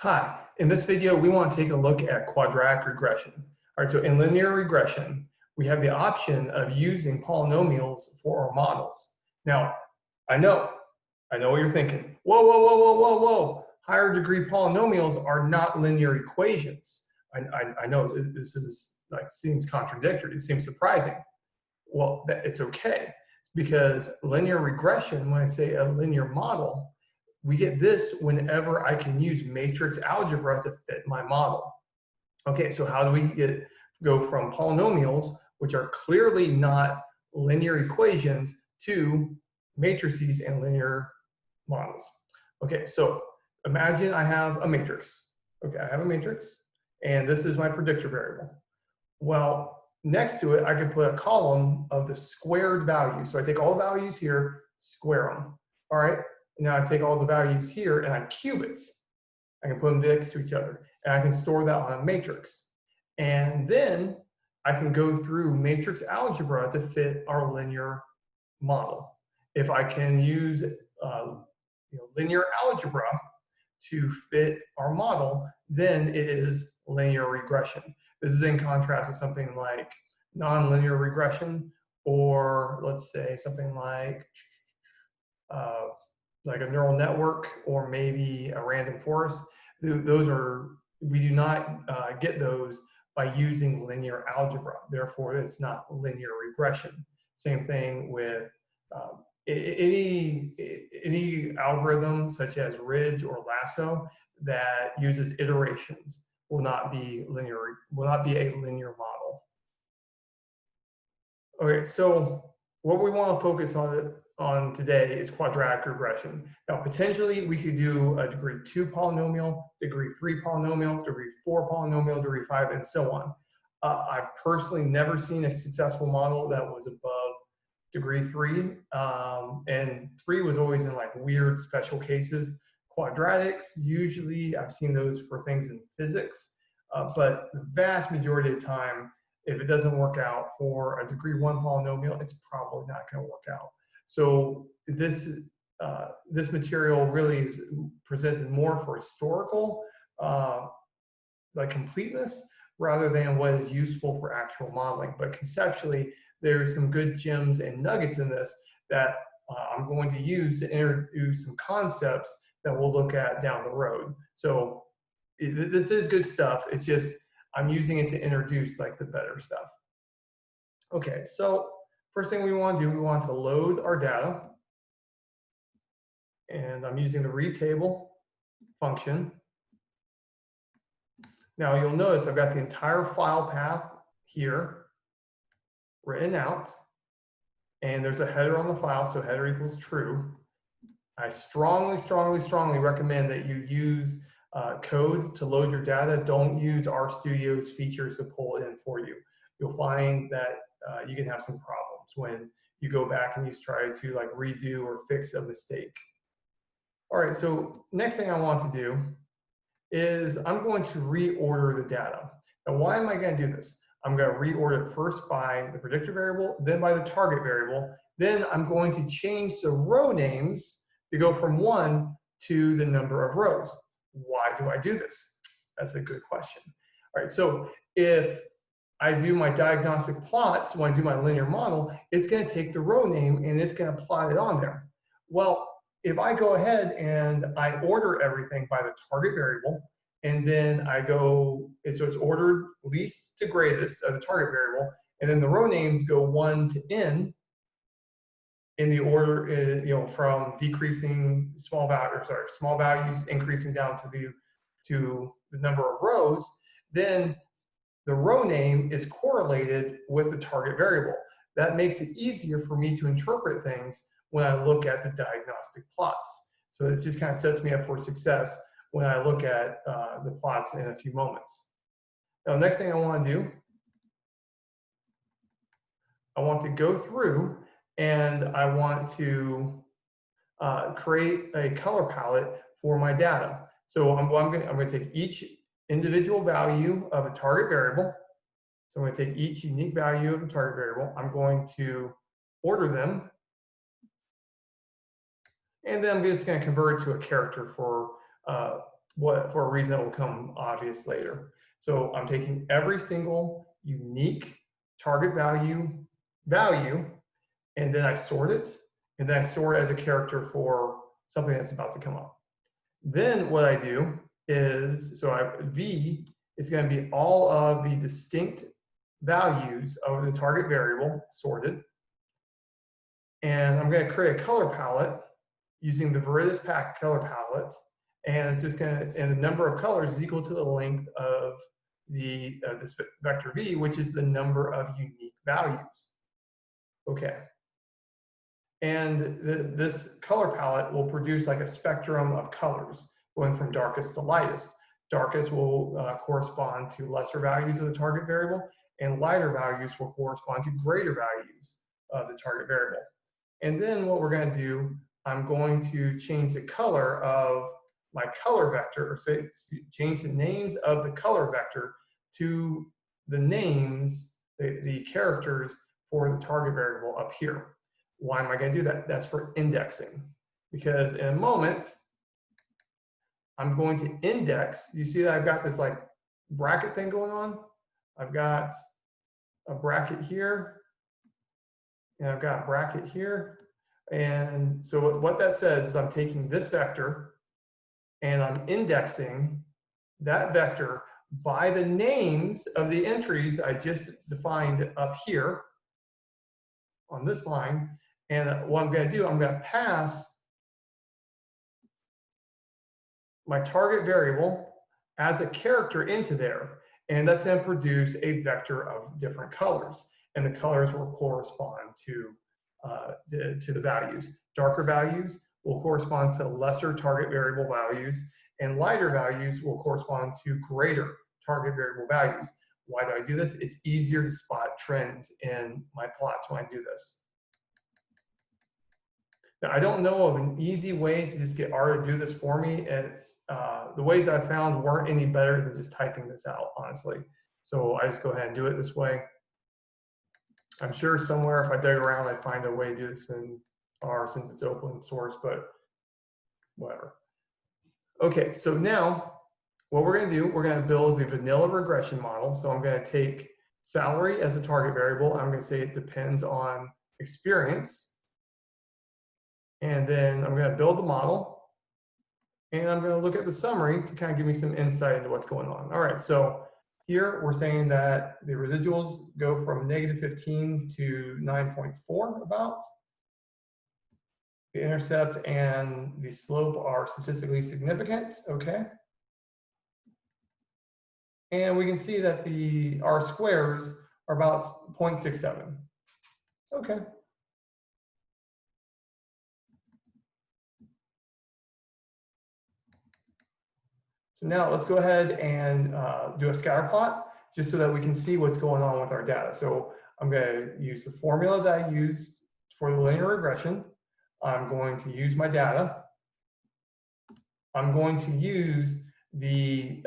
Hi, in this video, we want to take a look at quadratic regression. All right, so in linear regression, we have the option of using polynomials for our models. Now, I know what you're thinking. Whoa, whoa, whoa, whoa, whoa, whoa. Higher degree polynomials are not linear equations. I know this is like seems contradictory, it seems surprising. Well, it's okay, because linear regression, when I say a linear model, we get this whenever I can use matrix algebra to fit my model. Okay, so how do we go from polynomials, which are clearly not linear equations, to matrices and linear models? Okay, so imagine I have a matrix. Okay, I have a matrix, and this is my predictor variable. Well, next to it, I could put a column of the squared values. So I take all the values here, square them. All right, now I take all the values here and I cube it. I can put them next to each other, and I can store that on a matrix. And then I can go through matrix algebra to fit our linear model. If I can use linear algebra to fit our model, then it is linear regression. This is in contrast to something like nonlinear regression, or let's say something like a neural network, or maybe a random forest. Those are, we do not get those by using linear algebra. Therefore, it's not linear regression. Same thing with any algorithm such as Ridge or Lasso that uses iterations will not be a linear model. Okay, so what we want to focus on today is quadratic regression. Now, potentially we could do a degree 2 polynomial, degree 3 polynomial, degree 4 polynomial, degree 5, and so on. I've personally never seen a successful model that was above degree 3, and 3 was always in like weird special cases. Quadratics, usually I've seen those for things in physics, but the vast majority of the time, if it doesn't work out for a degree 1 polynomial, it's probably not going to work out. So this material really is presented more for historical like completeness rather than what is useful for actual modeling. But conceptually, there's some good gems and nuggets in this that I'm going to use to introduce some concepts that we'll look at down the road. So this is good stuff. It's just I'm using it to introduce like the better stuff. Okay, so first thing we want to do, we want to load our data. And I'm using the read table function. Now you'll notice I've got the entire file path here written out. And there's a header on the file, so header equals true. I strongly, strongly, strongly recommend that you use code to load your data. Don't use RStudio's features to pull it in for you. You'll find that you can have some problems when you go back and you try to like redo or fix a mistake. All right, so next thing I want to do is I'm going to reorder the data. Now, why am I going to do this? I'm going to reorder it first by the predictor variable, then by the target variable. Then I'm going to change the row names to go from 1 to the number of rows. Why do I do this? That's a good question. All right, so if I do my diagnostic plots, when I do my linear model, it's going to take the row name and it's going to plot it on there. Well, if I go ahead and I order everything by the target variable, and then I go, so it's ordered least to greatest of the target variable, and then the row names go 1 to n in the order, from decreasing small values increasing down to the number of rows, then the row name is correlated with the target variable. That makes it easier for me to interpret things when I look at the diagnostic plots. So it just kind of sets me up for success when I look at the plots in a few moments. Now, the next thing I want to do, I want to go through and I want to create a color palette for my data. So I'm going to take each individual value of a target variable. So I'm going to take each unique value of the target variable. I'm going to order them. And then I'm just going to convert it to a character for for a reason that will come obvious later. So I'm taking every single unique target value, and then I sort it, and then I store it as a character for something that's about to come up. Then what I do is, V is going to be all of the distinct values of the target variable sorted. And I'm going to create a color palette using the Veridis pack color palette. And it's just going to, and the number of colors is equal to the length of the this vector V, which is the number of unique values. Okay. And this color palette will produce like a spectrum of colors going from darkest to lightest. Darkest will correspond to lesser values of the target variable, and lighter values will correspond to greater values of the target variable. And then what we're going to do, I'm going to change the color of my color vector, or say change the names of the color vector to the names, the characters for the target variable up here. Why am I going to do that? That's for indexing. Because in a moment, I'm going to index. You see that I've got this like bracket thing going on? I've got a bracket here, and I've got a bracket here. And so what that says is I'm taking this vector and I'm indexing that vector by the names of the entries I just defined up here on this line. And what I'm going to do, I'm going to pass my target variable as a character into there. And that's going to produce a vector of different colors. And the colors will correspond to the values. Darker values will correspond to lesser target variable values, and lighter values will correspond to greater target variable values. Why do I do this? It's easier to spot trends in my plots when I do this. Now, I don't know of an easy way to just get R to do this for me, and the ways that I found weren't any better than just typing this out, honestly. So I just go ahead and do it this way. I'm sure somewhere if I dug around, I'd find a way to do this in R since it's open source, but whatever. Okay, so now what we're going to do, we're going to build the vanilla regression model. So I'm going to take salary as a target variable. I'm going to say it depends on experience. And then I'm going to build the model. And I'm going to look at the summary to kind of give me some insight into what's going on. All right, so here we're saying that the residuals go from -15 to 9.4 about. The intercept and the slope are statistically significant, okay. And we can see that the R squares are about 0.67, okay. So now let's go ahead and do a scatter plot just so that we can see what's going on with our data. So I'm going to use the formula that I used for the linear regression. I'm going to use my data. I'm going to use the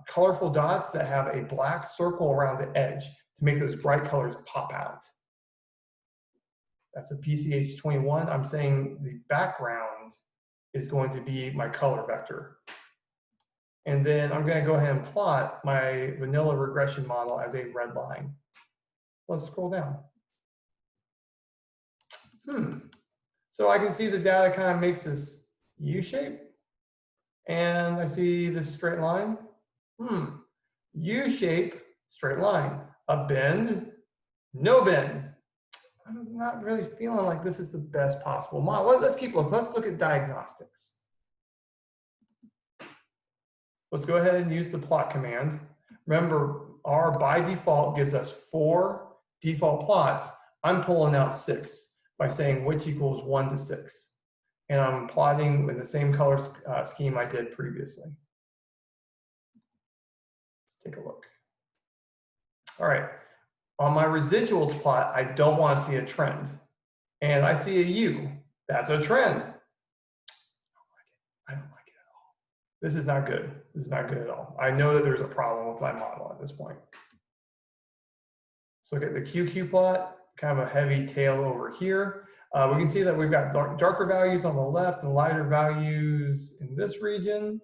colorful dots that have a black circle around the edge to make those bright colors pop out. That's a PCH21. I'm saying the background is going to be my color vector. And then I'm going to go ahead and plot my vanilla regression model as a red line. Let's scroll down. So I can see the data kind of makes this U shape. And I see this straight line. U shape, straight line. A bend, no bend. I'm not really feeling like this is the best possible model. Let's keep looking. Let's look at diagnostics. Let's go ahead and use the plot command. Remember, R by default gives us 4 default plots. I'm pulling out 6 by saying which equals 1 to 6. And I'm plotting with the same color scheme I did previously. Let's take a look. All right, on my residuals plot, I don't want to see a trend. And I see a U, that's a trend. I don't like it at all. This is not good. This is not good at all. I know that there's a problem with my model at this point. So look at the QQ plot, kind of a heavy tail over here. We can see that we've got darker values on the left and lighter values in this region.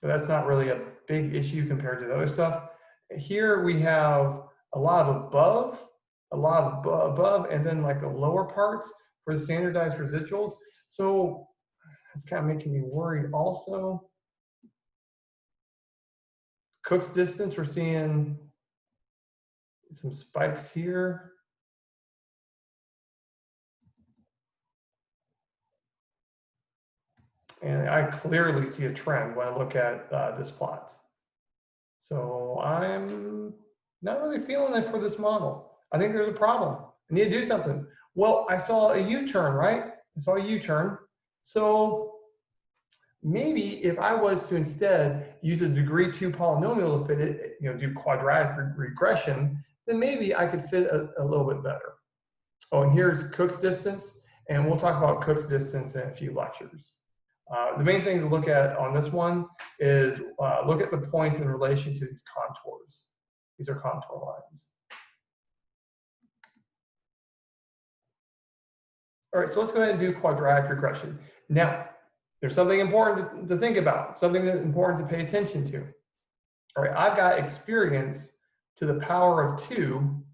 but that's not really a big issue compared to the other stuff. Here we have a lot of above, and then like the lower parts for the standardized residuals. So that's kind of making me worried also. Cook's distance, we're seeing some spikes here. And I clearly see a trend when I look at this plot. So I'm not really feeling it for this model. I think there's a problem. I need to do something. Well, I saw a U-turn, right? I saw a U-turn. So maybe if I was to instead use a degree 2 polynomial to fit it, do quadratic regression, then maybe I could fit a little bit better. Oh, and here's Cook's distance, and we'll talk about Cook's distance in a few lectures. The main thing to look at on this one is look at the points in relation to these contours. These are contour lines. All right, so let's go ahead and do quadratic regression. Now, there's something important to think about, something that's important to pay attention to. All right, I've got experience to the power of 2,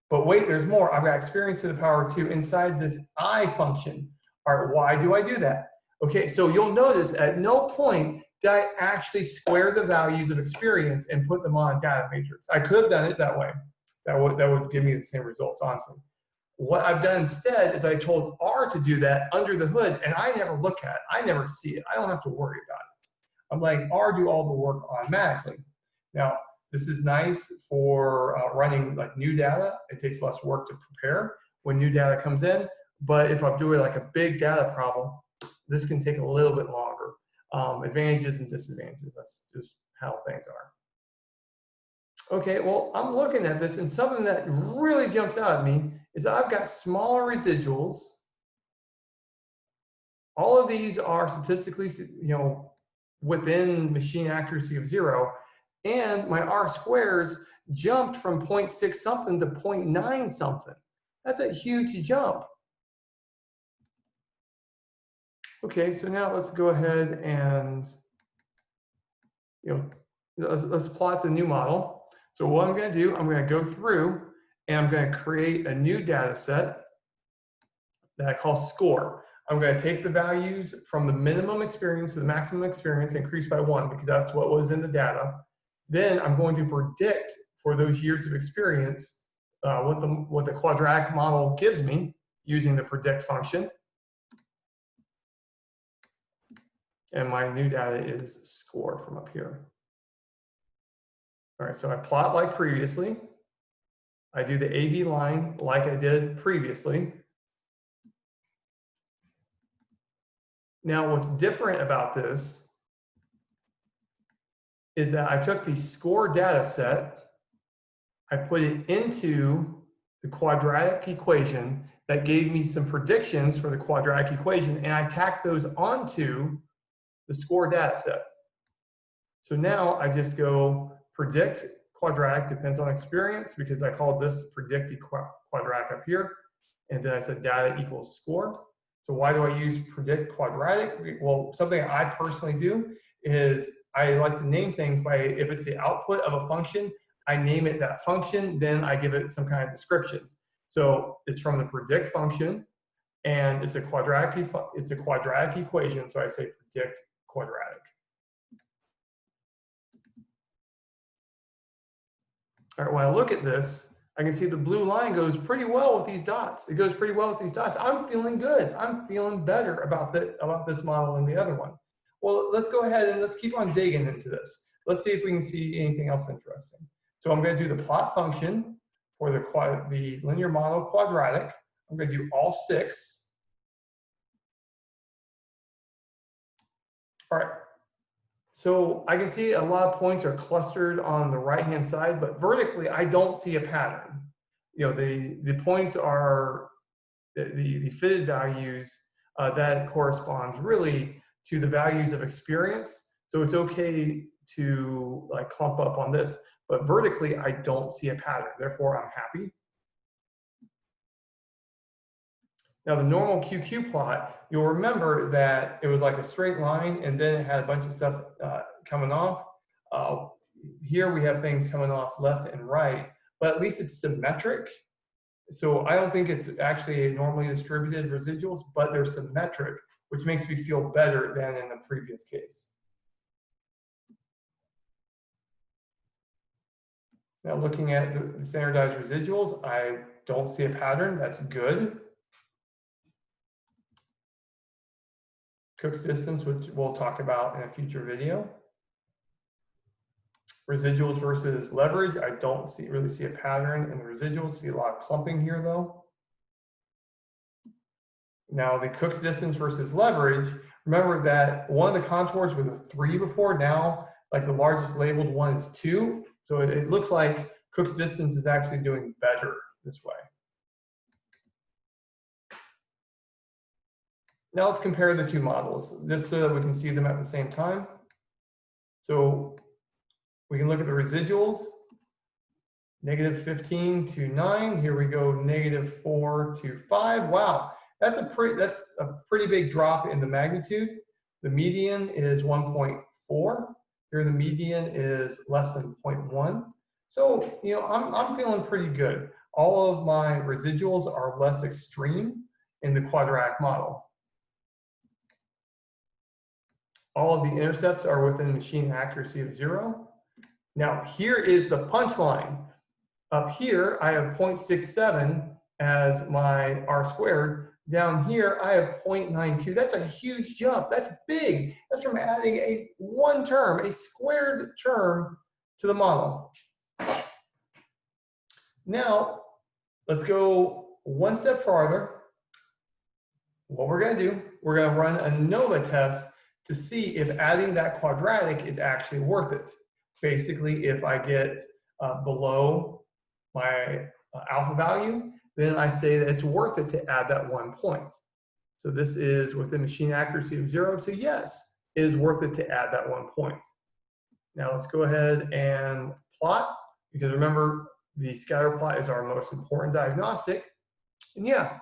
but wait, there's more. I've got experience to the power of 2 inside this I function. All right, why do I do that? Okay, so you'll notice at no point did I actually square the values of experience and put them on a data matrix. I could have done it that way. That would give me the same results, honestly. What I've done instead is I told R to do that under the hood, and I never look at it. I never see it. I don't have to worry about it. I'm letting R do all the work automatically. Now, this is nice for running like new data. It takes less work to prepare when new data comes in. But if I'm doing like a big data problem, this can take a little bit longer. Advantages and disadvantages, that's just how things are. Okay, well, I'm looking at this, and something that really jumps out at me is I've got smaller residuals. All of these are statistically, within machine accuracy of 0, and my R squares jumped from 0.6 something to 0.9 something. That's a huge jump. Okay, so now let's go ahead and let's plot the new model. So what I'm going to do, I'm going to go through and I'm going to create a new data set that I call score. I'm going to take the values from the minimum experience to the maximum experience, increased by 1, because that's what was in the data. Then I'm going to predict for those years of experience what the quadratic model gives me using the predict function. And my new data is scored from up here. All right, so I plot like previously. I do the AB line like I did previously. Now, what's different about this is that I took the score data set, I put it into the quadratic equation that gave me some predictions for the quadratic equation, and I tacked those onto the score data set. So now I just go predict quadratic, depends on experience, because I called this predict quadratic up here. And then I said data equals score. So why do I use predict quadratic? Well, something I personally do is I like to name things by, if it's the output of a function, I name it that function, then I give it some kind of description. So it's from the predict function, and it's a quadratic equation, so I say predict quadratic. All right, when I look at this, I can see the blue line goes pretty well with these dots. It goes pretty well with these dots. I'm feeling good. I'm feeling better about this model than the other one. Well, let's go ahead and let's keep on digging into this. Let's see if we can see anything else interesting. So I'm going to do the plot function for the linear model quadratic. I'm going to do all 6. All right. So I can see a lot of points are clustered on the right-hand side, but vertically, I don't see a pattern. The points are the fitted values that corresponds really to the values of experience. So it's okay to like clump up on this, but vertically, I don't see a pattern. Therefore, I'm happy. Now, the normal QQ plot, you'll remember that it was like a straight line, and then it had a bunch of stuff coming off. Here we have things coming off left and right, but at least it's symmetric. So I don't think it's actually a normally distributed residuals, but they're symmetric, which makes me feel better than in the previous case. Now looking at the standardized residuals, I don't see a pattern. That's good. Cook's distance, which we'll talk about in a future video. Residuals versus leverage, I don't really see a pattern in the residuals. See a lot of clumping here though. Now the Cook's distance versus leverage, remember that one of the contours was a 3 before, now like the largest labeled one is 2. So it looks like Cook's distance is actually doing better this way. Now let's compare the two models, just so that we can see them at the same time. So we can look at the residuals, -15 to 9. Here we go, -4 to 5. Wow, that's a pretty big drop in the magnitude. The median is 1.4. Here the median is less than 0.1. So, you know, I'm feeling pretty good. All of my residuals are less extreme in the quadratic model. All of the intercepts are within machine accuracy of 0. Now, here is the punchline. Up here, I have 0.67 as my R squared. Down here, I have 0.92. That's a huge jump. That's big. That's from adding one term, a squared term, to the model. Now, let's go one step farther. What we're going to do, we're going to run a ANOVA test to see if adding that quadratic is actually worth it. Basically, if I get below my alpha value, then I say that it's worth it to add that 1 point. So this is within machine accuracy of 0. So yes, it is worth it to add that 1 point. Now let's go ahead and plot, because remember, the scatter plot is our most important diagnostic. And yeah,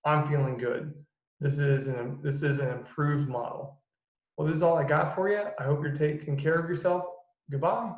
I'm feeling good. This is an improved model. Well, this is all I got for you. I hope you're taking care of yourself. Goodbye.